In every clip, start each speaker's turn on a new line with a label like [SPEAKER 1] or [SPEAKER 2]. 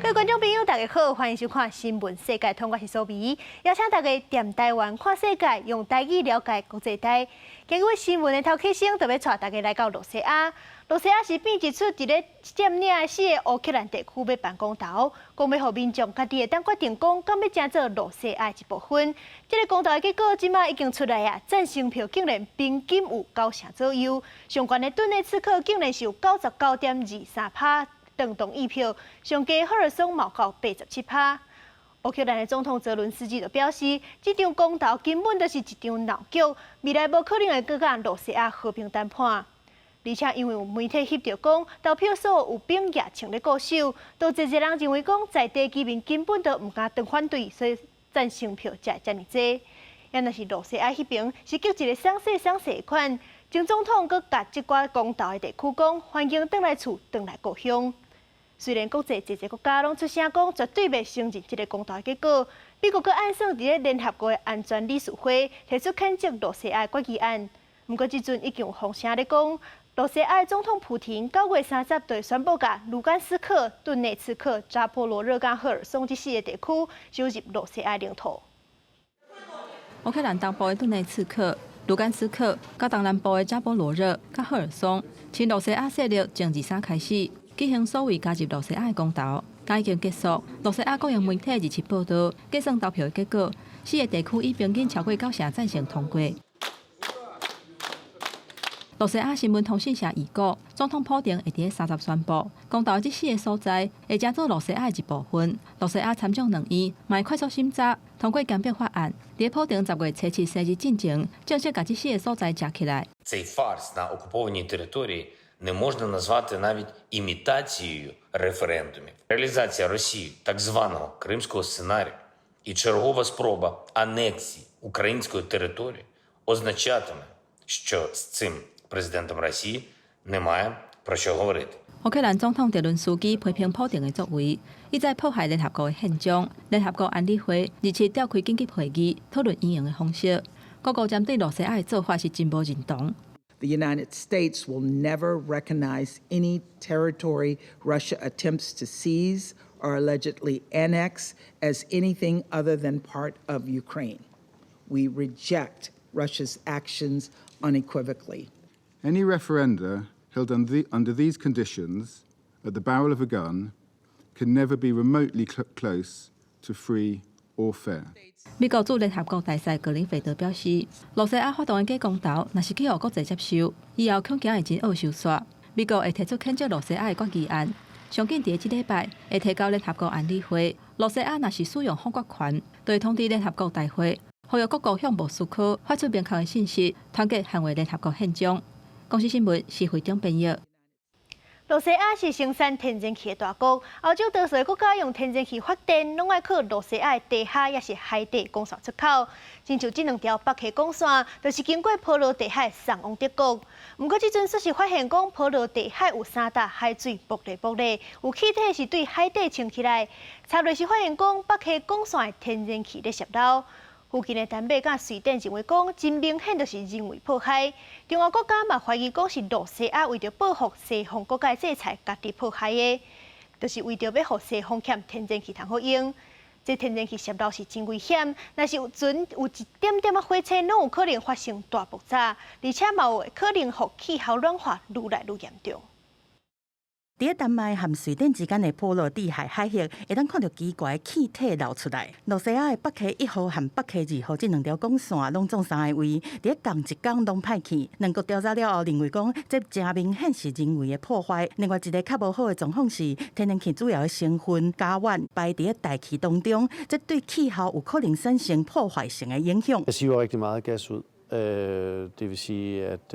[SPEAKER 1] 各位观众朋友，大家好，欢迎收看《新闻世界通》，我是苏眉，邀请大家踮台湾看世界，用台语了解国际台。今日新闻的头起先，特别带大家来到罗西亚。罗西亚是变一出伫咧占领四个乌克兰地区要办公投，讲要让民众家己会当决定讲，敢要争做罗西亚一部分。这个公投的结果，即马已经出来啊，赞成票竟然平均有90%左右，上悬的顿内茨克竟然是有99.23%。等同意票，上加赫尔松毛到87%。乌克兰的总统泽伦斯基就表示，这场公投根本就是一场闹剧，未来无可能会搁甲罗西亚和平谈判。而且因为有媒体翕到讲，投票所有兵野穿咧固守，导致一些人认为讲在地居民根本就唔敢当反对，所以赞成票才会遮尔多。也若是罗西亚迄边是叫一个双势款，前总统搁甲即寡公投的地区讲，欢迎转来厝，转来故乡。虽然国际一个国家拢出声讲绝对袂承认这个公投的结果，美国搁按算伫咧联合国的安全理事会提出谴责罗西亚的决议案。不过，即阵已经有风声咧讲，罗西亚的总统普廷9月30日就宣布甲卢甘斯克、顿内茨克、扎波罗热甲赫尔松这4个地区收入罗西亚领土。
[SPEAKER 2] 乌克兰东部的顿内茨克、卢甘斯克，甲东南部的扎波罗热甲赫尔松，亲罗西亚势力从23开始举行所谓加入罗西亚的公投，刚已经结束。罗西亚国营媒体日前报道，计算投票的结果，4个地区已平均超过90%赞成通过。罗西亚新闻通讯社预估，总统普廷会伫30宣布，公投这4个所在会加做罗西亚的一部分。罗西亚参众两院嘛会快速审查通过减票法案，伫普廷10月7日生日进前，正式把这4个所在夹起来。
[SPEAKER 3] Цей фарс на окупованій території не можна назвати навіть імітацією референдумів. Реалізація Росією так званого кримського сценарію і чергова спроба анексії української території означатиме, що з цим президентом Росії немає про що говорити.
[SPEAKER 2] 乌克兰总统泽伦斯基批评普廷的作为，意在破坏联合国的宪章。联合国安理会日前召开紧急会议，讨论应用的方式。各国针对罗西亚的做法是真无认同。
[SPEAKER 4] The United States will never recognize any territory Russia attempts to seize or allegedly annex as anything other than part of Ukraine. We reject Russia's actions unequivocally.
[SPEAKER 5] Any referenda held under these conditions at the barrel of a gun can never be remotely close to free or fair.
[SPEAKER 2] 美国驻联合国大使格林菲德表示，罗西亚发动的假公投，若是去予国际接受，以后恐惊会真恶收煞。美国会提出谴责罗西亚的决议案，上紧伫即礼拜会提交联合国安理会。罗西亚若是使用否决权，就会通知联合国大会，呼吁各国向莫斯科发出明确的信息，团结捍卫联合国宪章。公司新闻是会长编译。
[SPEAKER 1] 罗西亚是生产天然气的大国，欧洲多数的国家用天然气发电，拢爱靠罗西亚的地下也是海底管线出口。亲像这2条北溪管线，就是经过波罗的海送往德国。不过，这阵说是发现讲波罗的海有3大海水薄咧，有气体是对海底冲起来。查落是发现讲北溪管线的天然气咧泄漏。附近的丹麦甲瑞典认为讲，真明显就是人为迫害。中欧国家嘛怀疑讲是罗西亚为着报复西方国家制裁家己迫害的，就是为着要互西方欠天然气通好用。这天然气泄漏是真危险，若是有船有一点点火车，拢有可能发生大爆炸，而且嘛有可能互气候暖化愈来愈严重。
[SPEAKER 6] 伫丹麦和瑞典之间的波罗的海海域，会当看到奇怪的气体流出来。罗西亚的北溪1号和北溪2号这2条管线拢总三个位，伫同一天拢歹去。两国调查了后认为讲，这真明显是人为的破坏。另外一个较无好的状况是，天然气主要的成分甲烷排伫大气当中，这对气候有可能产生破坏性的影响。
[SPEAKER 7] Det siver rigtig meget gas ud. Det vil sige, at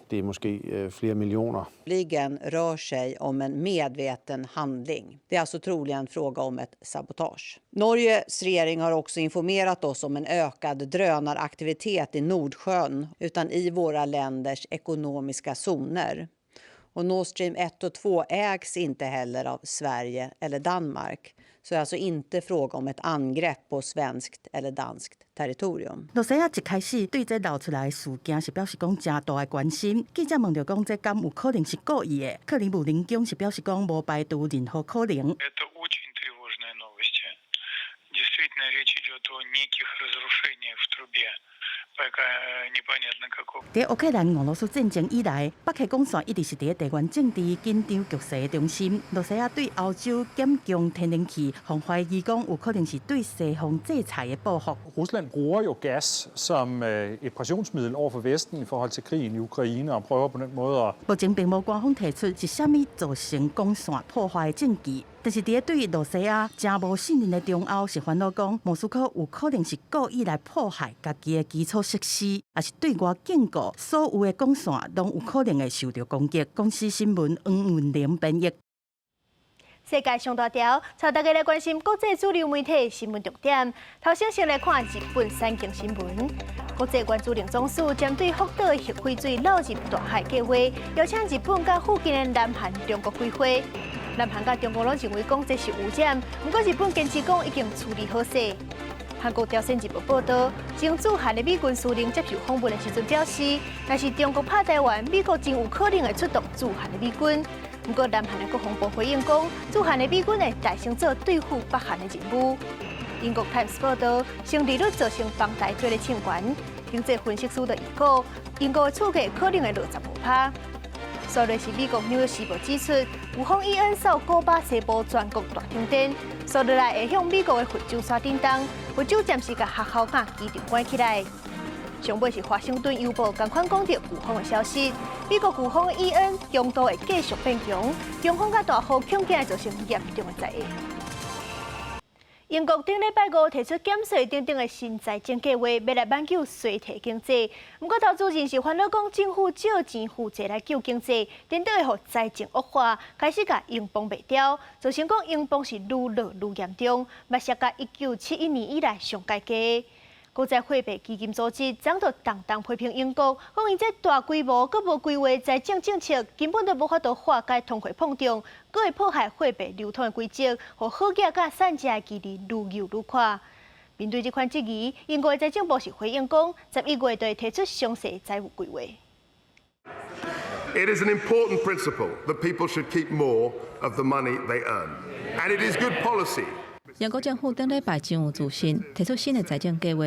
[SPEAKER 7] det er måske flere millioner.
[SPEAKER 8] Ligan rör sig om en medveten handling. Det är alltså troligen fråga om ett sabotage. Norges regering har också informerat oss om en ökad drönaraktivitet i Nordsjön utan i våra länders ekonomiska zoner. Och Nord Stream 1 och 2 ägs inte heller av Sverige eller Danmark. Så det är alltså inte fråga om ett angrepp på svenskt eller danskt territorium.
[SPEAKER 6] 罗西亚一开始对这流出来的事件是表示讲真大的关心。记者问到讲这敢有可能是故意的？克里姆林宫是表示讲无排除任何可能。
[SPEAKER 9] Это очень неких разрушений в трубе. Пока непонятно какого.
[SPEAKER 6] 在乌克兰俄罗斯战争以来，北溪港线一直是在地缘政治紧张局势的中心。罗西亚对欧洲减强天然气，防怀疑讲有可能是对西方制裁的报复。
[SPEAKER 10] Rusland bruger jo gas som et pressionsmiddel over for Vesten i forhold til krigen i Ukraine og prøver på den måde at
[SPEAKER 6] 目前并无官方提出是啥物造成港线破坏的证据，但是伫咧对罗西亚真无信任的中欧是烦恼讲，莫斯科有可能是故意来破坏家己的基础设施，也是对外警告所有的港线拢有可能会受到攻击。公司新闻黄文玲编译。
[SPEAKER 1] 世界上大条，带大家来关心国际主流媒体新闻重点。头先来看日本三更新闻。国际原子能总署针对福岛的核废水漏入大海计划，邀请日本甲附近的南韩、中国开会。南韩甲中国拢认为讲这是污染，不过日本坚持讲已经处理好势。韩国朝鲜日报报道，前驻韩的美军司令接受访问的时阵表示，若是中国拍台湾，美国真有可能会出动驻韩的美军。不过南韩的国防部回应讲，驻韩的美军会大声做对付北韩的任务。英国 Times 报道，升利率造成房贷对咧欠悬，经济分析师就预告，英国的厝价可能会落15%。昨日是美国纽约时报指出，有风伊恩受古巴西部全国大停电，昨日来会向美国的佛州山叮当，佛州暂时甲学校甲机场关起来。上尾是华盛顿邮报同款讲到飓风的消息，美国飓风伊恩强度会继续变强，中风甲大雨恐惊会造成严重的灾厄。英国顶礼拜五提出减税等等的新财政计划，要来挽救衰退经济。不过投资人士烦恼讲，政府少钱负债来救经济，等等会互财政恶化，开始甲英镑卖掉，造成讲英镑是愈落愈严重，嘛涉甲1971年以来上高价。国际货币基金组织早就动荡批评英国，讲因这大规模佮无规划财政政策，根本都无法度化解通货膨胀，佮会破坏货币流通的规则，互好价甲善价的距离愈游愈宽。面对这款质疑，英国的财政部是回应讲，11月就会提出详细财务规划。
[SPEAKER 11] It is an important principle that people should keep more of the money they earn, and it is good policy.
[SPEAKER 2] 英国政府顶礼拜上有自信提出新的财政计划，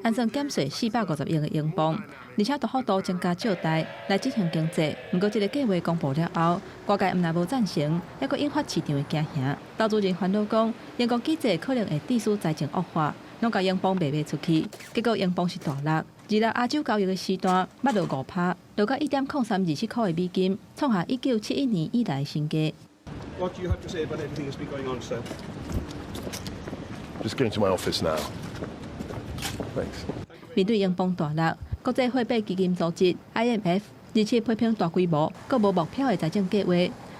[SPEAKER 2] 按算减税450亿的英镑，而且大幅度增加借贷来支撑经济。不过，这个计划公布了后，外界毋但无赞成，还佫引发市场的惊吓。投资人烦恼讲，英国经济可能会致使财政恶化，拢甲英镑卖出去，结果英镑是大落。二日亚洲交易的时段，捌落5%，落到1.0327块的美金，创下1971年以来新低。
[SPEAKER 12] What do you have to say about everything that's been going on, sir?
[SPEAKER 11] Just going to my office now. Thanks.
[SPEAKER 2] 面对英镑大落，国际货币基金组织 IMF 日前批评大规模、佫无目标的财政计划，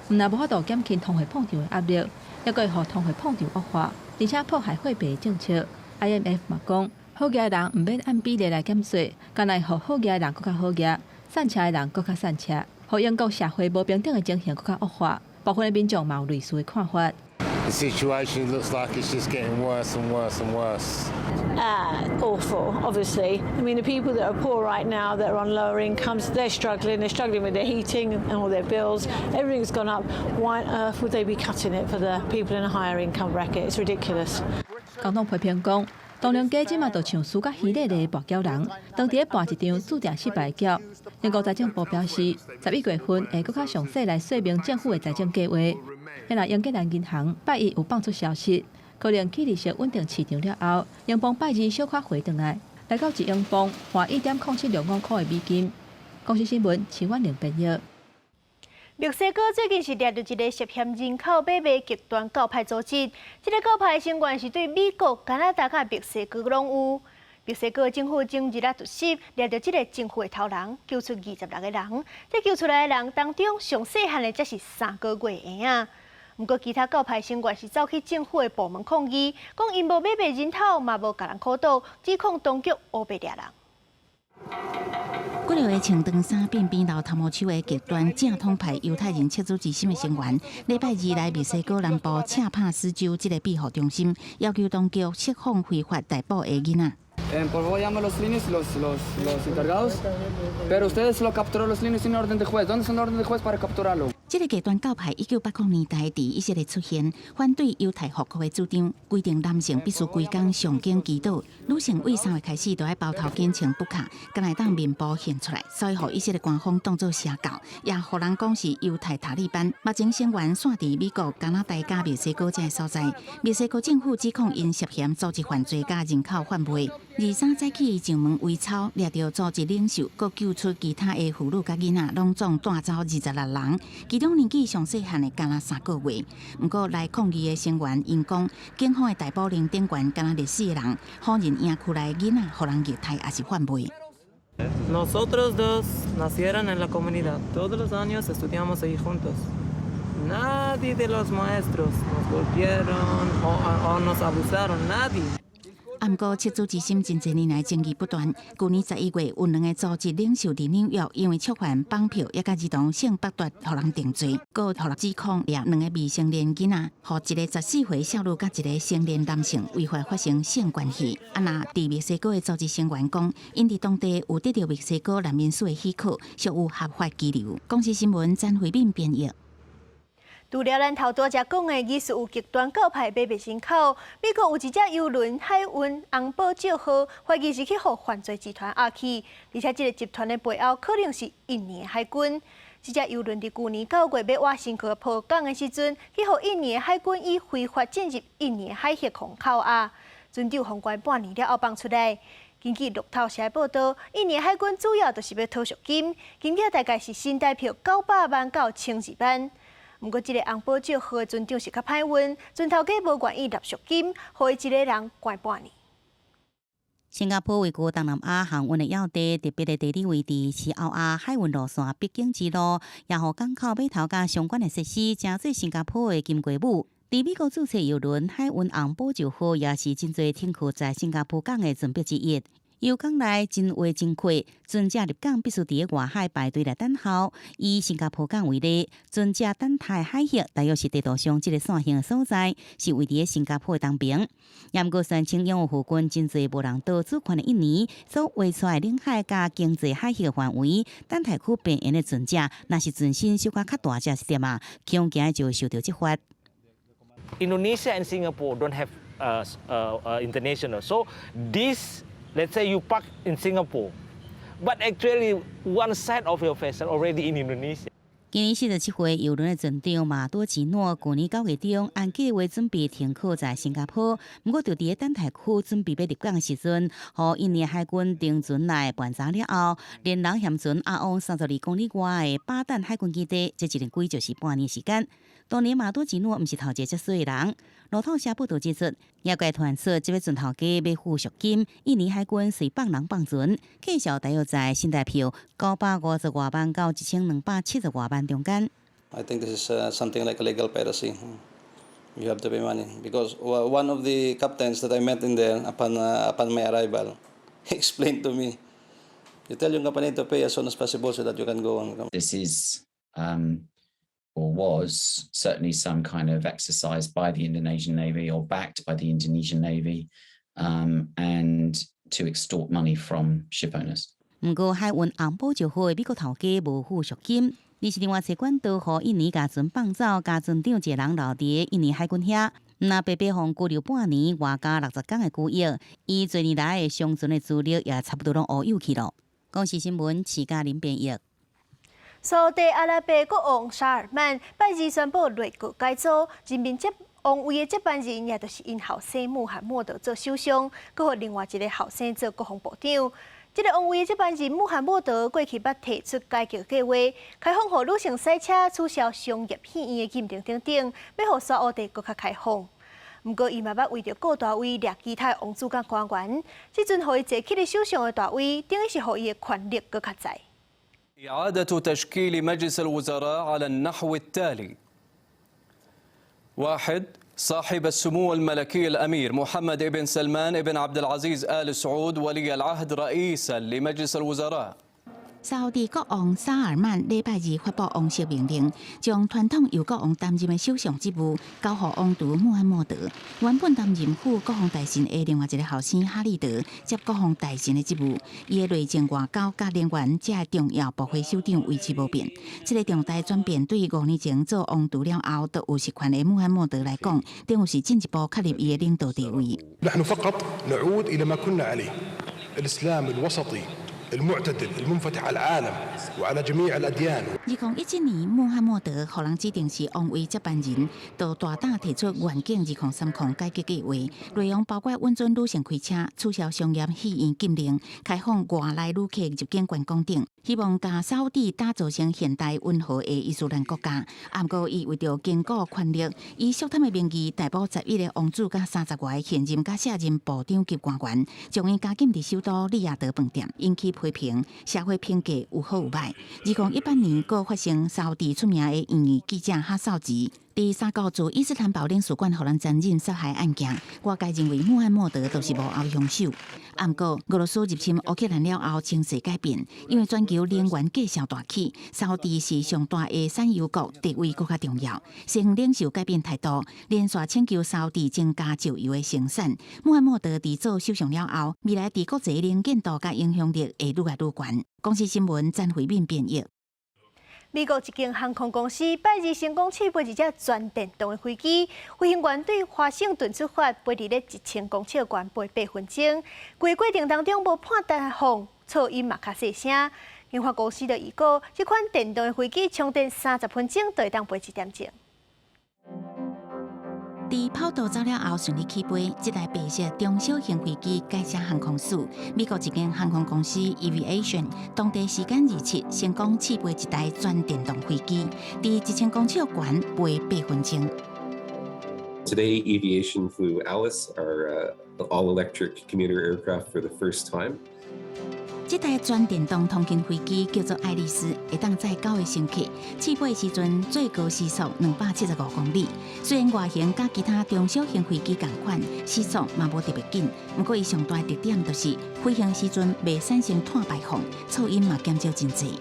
[SPEAKER 2] 毋但无法度减轻通货膨胀的压力，还佫会互通货膨胀恶化，而且破坏货币的政策。IMF 嘛讲，好业的人毋免按比例来减税，干来互好业的人佫较好业，散车的人佫较散车，互英国社会无平等的情形佫较恶化。部分的民众嘛有类似的看法。
[SPEAKER 13] The situation looks like it's just getting worse and worse and worse.
[SPEAKER 14] Awful, obviously. I mean, the people that are poor right now, that are on lower incomes, they're struggling with their heating and all their bills. Everything's gone up. Why on earth would they be cutting it for the people in a higher income bracket? It's ridiculous.
[SPEAKER 2] 共同批评讲，当量价即嘛就像输甲稀咧咧博缴人，当伫咧博一场注定失败的缴。英国财政部表示，11月份会更较详细来说明政府的财政计划。原来英格兰银行拜一有放出消息，可能去利息稳定市场了后，英镑拜二小可回转来，来到一英镑换1.0765块的美金。公司新闻陈婉玲编译。
[SPEAKER 1] 墨西哥最近是抓到一个涉嫌人口买卖极端教派组织，这个教派的成员是对美国、加拿大甲墨西哥拢有。墨西哥政府前日啊突袭抓到这个政府的头人，救出26个人。这救出来的人当中，上细汉的才是3个月的婴仔。不过，其他教派成员是走去政府的部门抗议，讲因无买卖人头，嘛无甲人考倒，指控当局乌白抓人。
[SPEAKER 15] 几个穿长衫、便便老头毛手的极端正统派犹太人赤足之心的成员，礼拜二来墨西哥南部恰帕斯州这个庇护中心，要求当局释放非法逮捕的囡仔。
[SPEAKER 16] Por favor, llama a los niños, los encargados. Pero ustedes lo capturó los niños sin orden de juez. ¿Dónde está la orden de juez para capturarlo?
[SPEAKER 15] 这个极端教派1980年代伫以色列出现，反对犹太复国的主张，规定男性必须规工上经祈祷，女性为3月开始就要包头巾穿布卡，敢来当面部现出来，所以互以色列官方当作邪教，也互人讲是犹太塔利班。目前成员散伫美国、加拿大、加墨西哥这所在，墨西哥政府指控因涉嫌组织犯罪甲人口贩卖。23早起上门围抄，掠到组织领袖，佮救出其他的妇女甲囡仔，拢总带走26人。其中年纪上细汉的敢若3个月。不过来抗议的成员因讲，警方的逮捕令顶悬敢若14个人，否认营区内囡仔互人虐待也是贩卖。
[SPEAKER 17] Nosotros dos nacieron en la comunidad. Todos los años estudiamos ahí juntos. Nadie de los maestros nos golpearon o nos abusaron. Nadie.
[SPEAKER 15] 不过，七组之心真侪年来争议不断。去年11月，有2个组织领袖伫纽约因为触犯绑票，也甲儿童性剥夺，互人定罪，佮互人指控掠2个未成年囡仔，互一个14岁少女甲一个成年男性违法发生性关系。啊那伫墨西哥的组织成员讲，因伫当地有得到墨西哥难民署的许可，属有合法居留。公视新闻詹慧敏编译。
[SPEAKER 1] 除了咱头拄则讲的疑似有极端教派买卖人口，美国有一只邮轮海运红宝石号，怀疑是去互犯罪集团押去，而且这个集团的背后可能是印尼的海军。这只邮轮伫去年9月要挖新河坡港的时阵，去互印尼的海军以非法进入印尼的海峡港口啊，船长封关半年了后放出来。根据路透社报道，印尼海军主要就是要讨赎金，金额大概是新台币900万到1200万。不过，这个红宝石号的船长是较歹运，船头家无愿意纳赎金，互伊一个人关半年。
[SPEAKER 15] 新加坡位于东南亚航运的要地，特别的地理位置是欧亚海运路线必经之路，也互港口码头甲相关的设施，真做新加坡的金鸡母。伫美国注册邮轮海运红宝石号，也是真侪停靠在新加坡港的船舶之一。油港内真话真亏，船只入港必须伫外海排队来等候。以新加坡港为例，船只等待海峡大约是地图上这个线形的所在，是位伫新加坡的东边。也毋过宣称拥有附近真侪无人岛主权的印尼所划出来领海加经济海峡的范围，等待区边缘的船只，若是船身小可较大只一点啊，恐惊就会受到执法。
[SPEAKER 18] Indonesia and Singapore don't have international, so this.Let's say you park in Singapore, but actually one side of your vessel already in Indonesia.
[SPEAKER 15] 今年47岁邮轮的船长马多吉诺，去年9月中按计划准备停靠在新加坡，不过就伫等待区准备要入港的时阵，互印尼海军停船来盘查了后，连人嫌船押往32公里外的巴旦海军基地，这一日归就是半年时间。当年马多吉诺毋是头一个接水的人。路透社报道指出，业界传出这位船头家要付赎金，印尼海军随放人放船，计数大约在新台币950多万到1270多万中间。
[SPEAKER 19] I think this is something like a legal piracy. You have to pay money because one of the captains that I met in there upon my arrival, he explained to me, "You tell your company to pay as soon as possible so that you can go on."
[SPEAKER 20] This is. Or was certainly some kind of exercise by the Indonesian Navy or backed by the Indonesian Navy, and to extort money from ship owners.
[SPEAKER 15] 不过海运红宝石号的美国头家无付赎金，而是另外找管道，互印尼甲船放走，甲船长一个人留伫印尼海军遐。那白白互拘留半年，外加60天的拘役，伊多年来的上船的资料也差不多拢乌有去了。公视新闻徐嘉玲编译。
[SPEAKER 1] 沙特阿拉伯国王沙尔曼拜二宣布内阁改组，人民王位的接班人也就是因后生穆罕默德做首相，佮互另外一个后生做国防部长。这个王位的接班人穆罕默德过去捌提出改革计划，开放互女性赛车、取消商业戏院的禁令等等，要互沙俄地更较开放。不过，伊嘛捌为着顾大位掠其他王子甲官员，即阵互伊坐起的首相的大位，等于是互伊的权力更较在。
[SPEAKER 21] إعادة تشكيل مجلس الوزراء على النحو التالي: 1. صاحب السمو الملكي الأمير محمد بن سلمان بن عبد العزيز آل سعود ولي العهد رئيسا لمجلس الوزراء.
[SPEAKER 15] 沙烏地國王沙爾曼禮拜二發布王室命令，將傳統由國王擔任的首相職務交予王儲穆罕默德。原本擔任副國防大臣的另外一個後生哈利德接國防大臣的職務，伊的內政外交甲人員這個重要部會首長維持無變。這個重大轉變對5年前做王儲了後都有實權的穆罕默德來講，等於是進一步確立伊的領導地位。
[SPEAKER 3] نحن فقط نعود إلى ما كنا عليه الإسلام الوسطي المعتدل المنفتح على العالم وعلى جميع الأديان.
[SPEAKER 15] 2017年，穆罕默德予人指定是王位接班人，就大膽提出願景2030改革計劃，內容包括允准女性開車、取消商業戲院禁令、開放外來旅客入境觀光等，希望將沙烏地打造成現代溫和的伊斯蘭國家。不過，伊為着堅固權力，以屬他的名義逮捕11個王子甲30外現任甲卸任部長級官員，將伊監禁佇首都利雅得飯店，引起批評，社會評價有好有歹。2018年，佫發生沙烏地出名的異議記者哈紹吉佇沙國駐伊斯坦堡領事館予人殘忍殺害案件，外界認為穆罕默德就是幕後兇手。不過，俄羅斯入侵烏克蘭了後，情勢改變，因為全球能源價格大起，沙烏地是上大的產油國，地位更加重要。西方領袖改變態度，連續請求沙烏地增加石油的生產。穆罕默德佇做首相了後，未來佇國際能見度甲影響力會愈來愈懸。公司新聞詹慧敏編譯。
[SPEAKER 1] 美國一間航空公司拜二成功起飛一隻全電動的飛機，飛行員對華盛頓出發，飛離咧1000公尺高飛8分鐘。規過程當中無破大風，噪音嘛較細聲。研發公司就預告，這款電動的飛機充電30分鐘就會當飛1點鐘。
[SPEAKER 15] 佇跑道走了後順利起飛，這台白色中小型飛機改寫航空史。美國一間航空公司 Aviation 當地時間27成功起飛一台全電動飛機，佇1000公尺高飛8分鐘。
[SPEAKER 22] Today, Aviation flew Alice, our all-electric commuter aircraft, for the first time.
[SPEAKER 15] 這台全電動通勤飛機叫做愛麗絲，會當載9個乘客。起飛時陣最高時速275公里。雖然外形甲其他中小型飛機同款，時速嘛無特別緊，不過伊上大特點就是飛行時陣袂產生碳排放，噪音嘛減少真濟。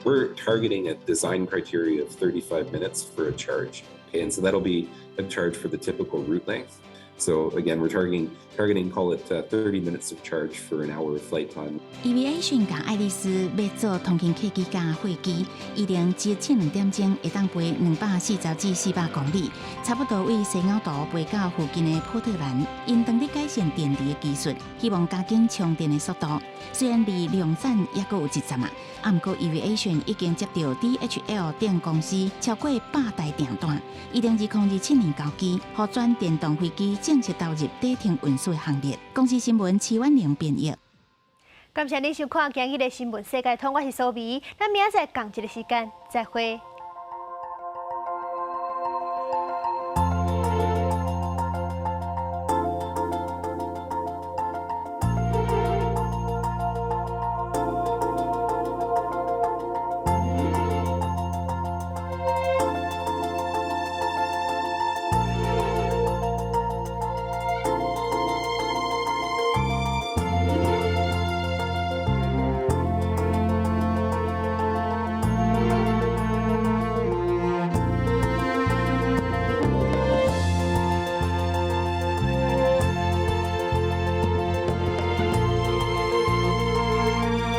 [SPEAKER 22] We're targeting a design criteria of 35 minutes for a charge. Okay, and so that'll be a charge for the typical route length. So again, we're targeting call it 30 minutes of charge for an hour of flight time.
[SPEAKER 15] Aviation 甲愛麗絲要做通勤客機甲飛機，一定只前2點鐘會當飛240至400公里，差不多為西雅圖飛到附近的波特蘭。因當地改善電池的技術，希望加緊充電的速度。雖然離量產也閣有一陣不過 Aviation 已經接到 DHL 等公司超過100台訂單。2027年交機，予全電動飛機正式投入低程運輸行列。公司新聞徐婉玲編譯。
[SPEAKER 1] 感謝您收看今日的新聞世界通，我是蘇眉，咱明仔載同一個時間再會。